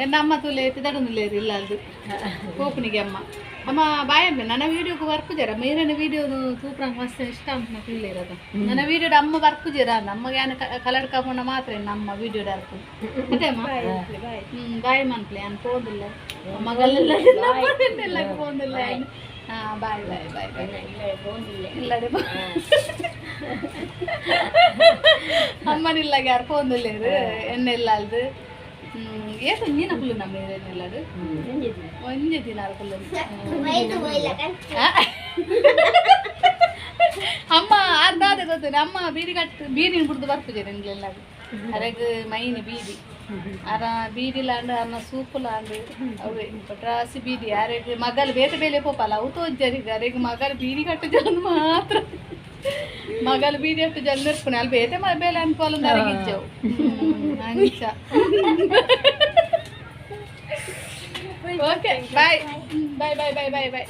ಎನ್ನ ಅಮ್ಮ ತುಲೆ ತಿದಡನುಲೇರು ಇಲ್ಲ ಅದು ಪೋಪುನಿಗೆ ಅಮ್ಮ ಅಮ್ಮ ಬಾಯಮ್ಮೆ ನನ್ನ ವೀಡಿಯೋಗೆ ವರ್ಕ್ ಜರ ಮೇಲಿನ ವೀಡಿಯೋ ತೂಪ್ರಂಗೆ ಮಸ್ತ್ ಇಷ್ಟ ಅಂತ ನಾ ಇರೋದು ನನ್ನ ವೀಡಿಯೋದ ಅಮ್ಮ ವರ್ಕ್ ಜರ ನಮಗೆ ಏನು ಕಲರ್ ಕಮ್ಮನ ಮಾತ್ರ ನಮ್ಮ ವೀಡಿಯೋದ ಅರ್ಕು ಅದೇ ಅಮ್ಮ ಬಾಯ್ ಮನ್ಪ್ಲೆ ಅನ್ ಪೋದಿಲ್ಲ ಮಗಳೆಲ್ಲ ಪೋದಿಲ್ಲ ಹಾಂ ಬಾಯ್ ಬಾಯ್ ಬಾಯ್ ಬಾಯ್ ಇಲ್ಲಡೆ ಅಮ್ಮನಿಲ್ಲ ಯಾರು ಪೋದಿಲ್ಲ ಎಣ್ಣೆಲ್ಲ ಅಲ್ದು ಏಸ ನೀನ ಫುಲ್ಲು ನಮ್ಮ ಏನೆಲ್ಲದು ಒಂದೇ ದಿನ ಫುಲ್ಲು ಅಮ್ಮ ಅರ್ಧಾದ ಗೊತ್ತು ಅಮ್ಮ ಬೀದಿನ ಬಿಡ್ದು ಬರ್ತದೆ ನಿಂಗೆಲ್ಲ ಅರೆಗೆ ಮೈನಿ ಬೀದಿ ಅರ ಬೀದಿಲಾಂಡು ಅನ್ನ ಸೂಪುಲಾಂಡು ಅವೇ ರಾಸಿ ಬೀದಿ ಅರೆಗೆ ಮಗಲು ಬೇತೆ ಬೇಲೆ ಪೋಪಲ್ಲ ಅವು ತೋಜ್ಜರಿಗೆ ಅರೆಗೆ ಮಗಲು ಬೀದಿ ಕಟ್ಟು ಜನ ಮಾತ್ರ ಮಗಲು ಬೀದಿ ಅಷ್ಟು ಜನ ನಿರ್ಪುಣೆ ಅಲ್ಲಿ ಬೇತೆ ಬೇಲೆ ಅನ್ಕೋಲ್ಲ ನರಗಿದ್ದೆವು ಅಂಚ ಓಕೆ ಬಾಯ್ ಬಾಯ್ ಬಾಯ್ ಬಾಯ್ ಬಾಯ್ ಬಾಯ್